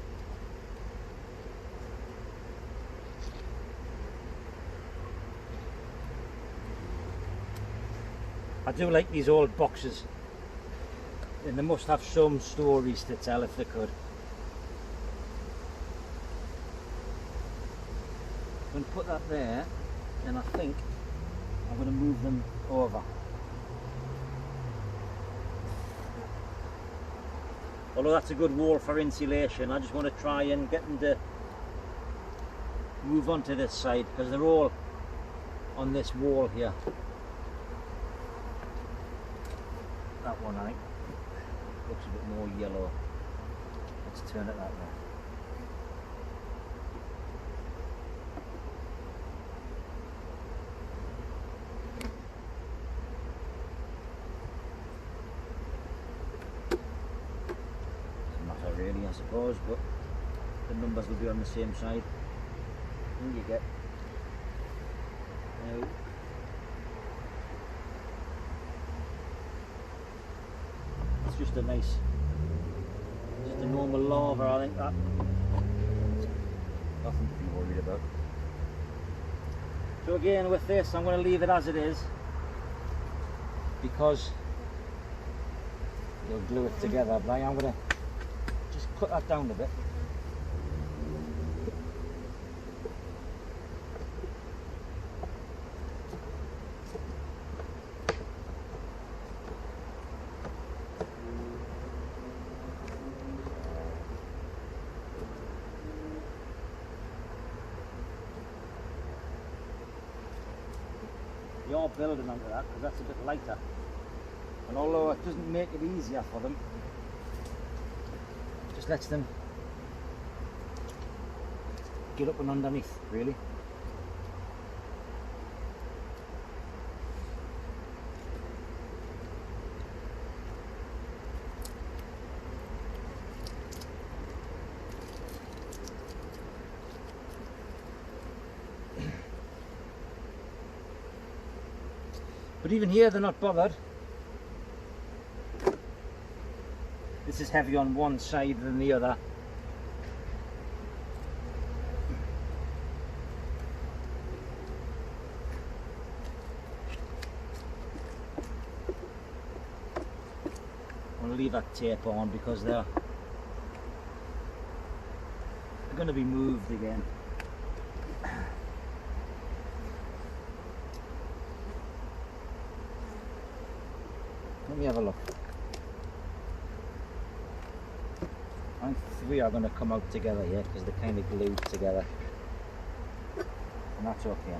I do like these old boxes, and they must have some stories to tell if they could. I'm going to put that there, and I think I'm going to move them over. Although that's a good wall for insulation, I just want to try and get them to move on to this side, because they're all on this wall here. That one, I think, looks a bit more yellow. Let's turn it that way. Really, I suppose, but the numbers will be on the same side. And you get now. It's just a nice, just a normal larva, I think that. Nothing to be worried about. So again, with this, I'm going to leave it as it is, because they'll glue it together. But I'm going to cut that down a bit. You're building onto that because that's a bit lighter, and although it doesn't make it easier for them, just lets them get up and underneath, really. But even here they're not bothered. This is heavy on one side than the other. I'm going to leave that tape on because they're going to be moved again. Let me have a look. I think three are going to come out together here because they're kind of glued together, and that's okay.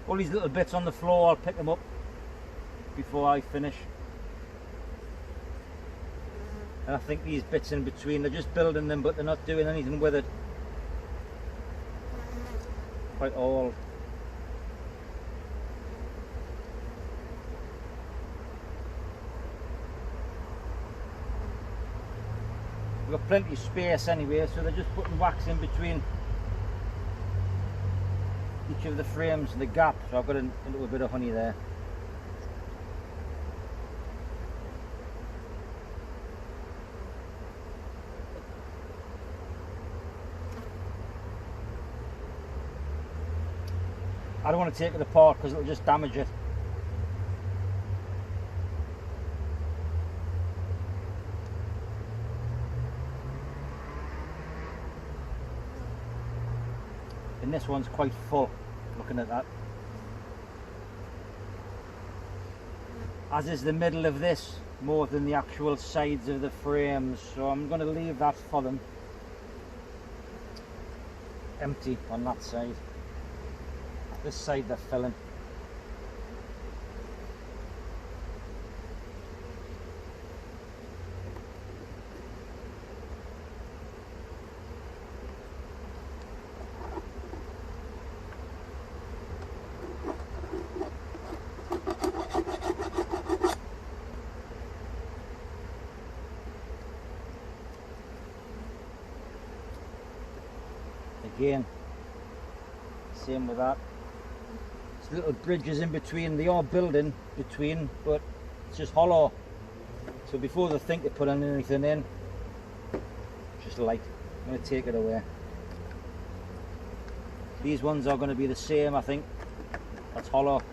All these little bits on the floor, I'll pick them up before I finish. And I think these bits in between, they're just building them, but they're not doing anything with it. Quite old. We've got plenty of space anyway, so they're just putting wax in between each of the frames and the gap. So I've got a little bit of honey there. I don't want to take it apart because it'll just damage it. And this one's quite full, looking at that. As is the middle of this, more than the actual sides of the frames. So I'm going to leave that for them. Empty on that side. This side they're filling. Again, same with that. Little bridges in between, they are building between, but it's just hollow. So before they think they put anything in, just light. I'm going to take it away. These ones are going to be the same, I think. That's hollow.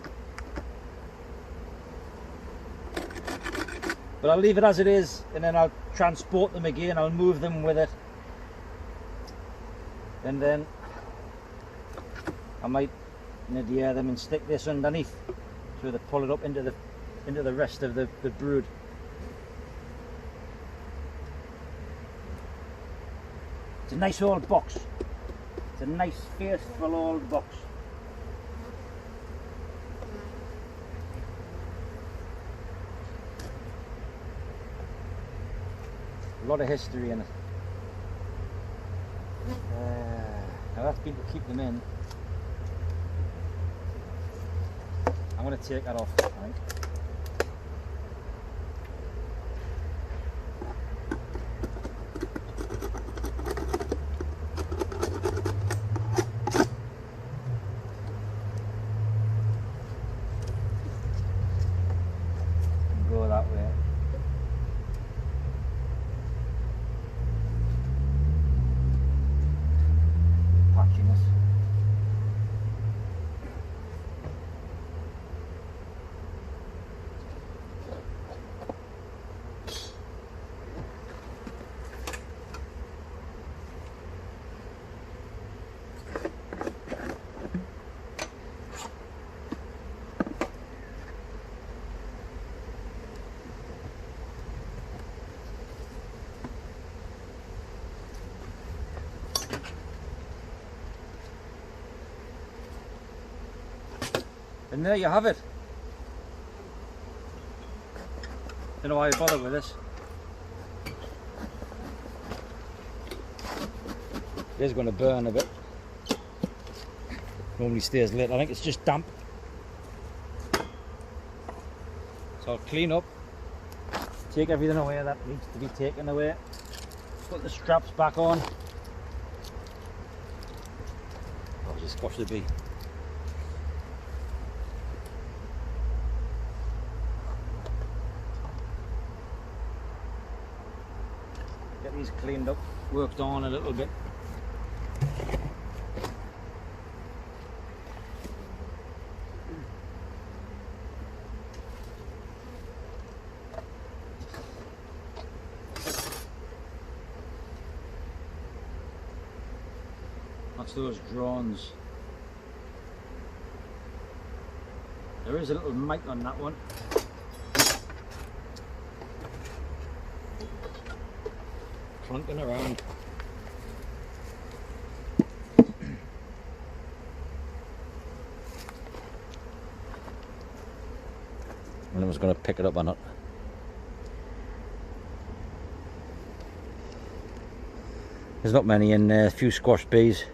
But I'll leave it as it is, and then I'll transport them again. I'll move them with it, and then I might adhere them and stick this underneath so they pull it up into the rest of the brood. It's a nice old box. It's a nice faithful old box. A lot of history in it. Now that's been to keep them in. I'm going to take that off, I think. Go that way. Patchiness. And there you have it. Don't know why I bother with this. It is going to burn a bit. Normally stays lit. I think it's just damp. So I'll clean up, take everything away that needs to be taken away, put the straps back on. I'll just squash the bee. Get these cleaned up, worked on a little bit. That's those drones. There is a little mic on that one. Clunking around. someone's going to pick it up or not. There's not many in there, a few squash bees.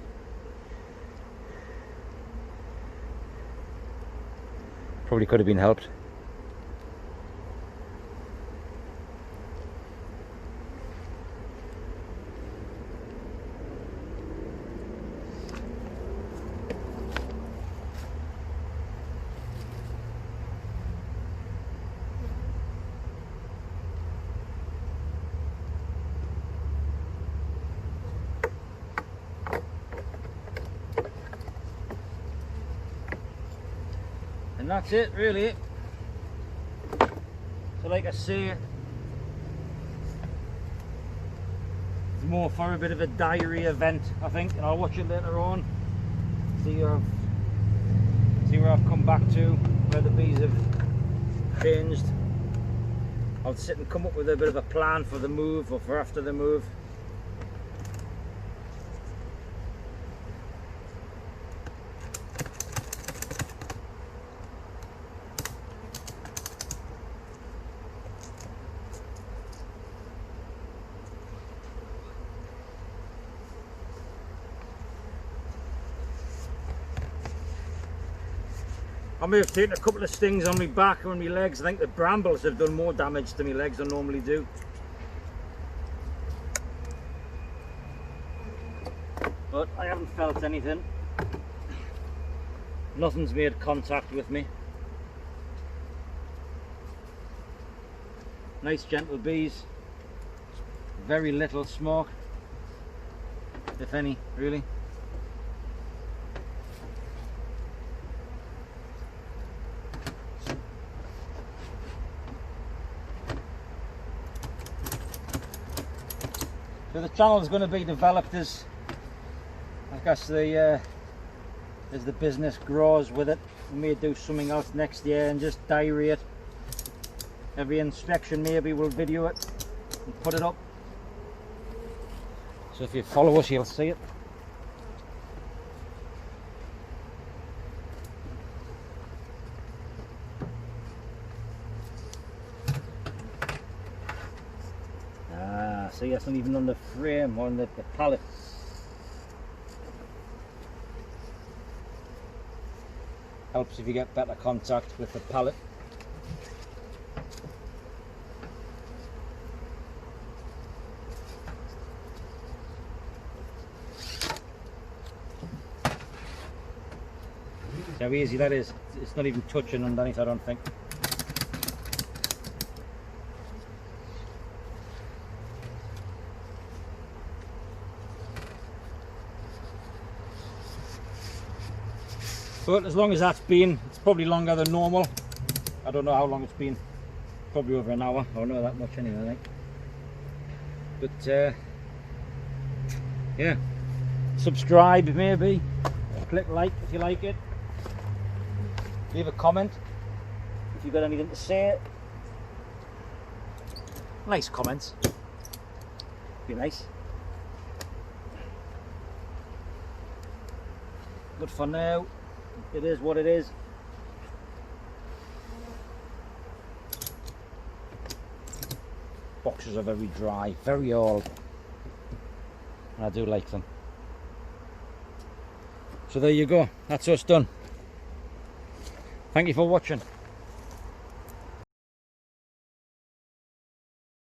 Probably could have been helped. And that's it, really. So like I say, it's more for a bit of a diary event, I think, and I'll watch it later on. See where I've come back to, where the bees have changed. I'll sit and come up with a bit of a plan for the move, or for after the move. I may have taken a couple of stings on my back or on my legs. I think the brambles have done more damage to my legs than normally do. But I haven't felt anything. Nothing's made contact with me. Nice gentle bees. Very little smoke, if any, really. So the channel is going to be developed as I guess as the business grows with it. We may do something else next year and just diary it. Every inspection maybe we'll video it and put it up. So if you follow us, you'll see it. See, that's not even on the frame, on the pallet. Helps if you get better contact with the pallet. See how easy that is? It's not even touching underneath, I don't think. But as long as that's been, it's probably longer than normal. I don't know how long it's been. Probably over an hour. I don't know that much anyway, I think. But yeah, subscribe maybe. Click like if you like it. Leave a comment if you've got anything to say. Nice comments. Be nice. But for now, it is what it is. Boxes are very dry, very old, and I do like them. So there you go, that's us done. Thank you for watching.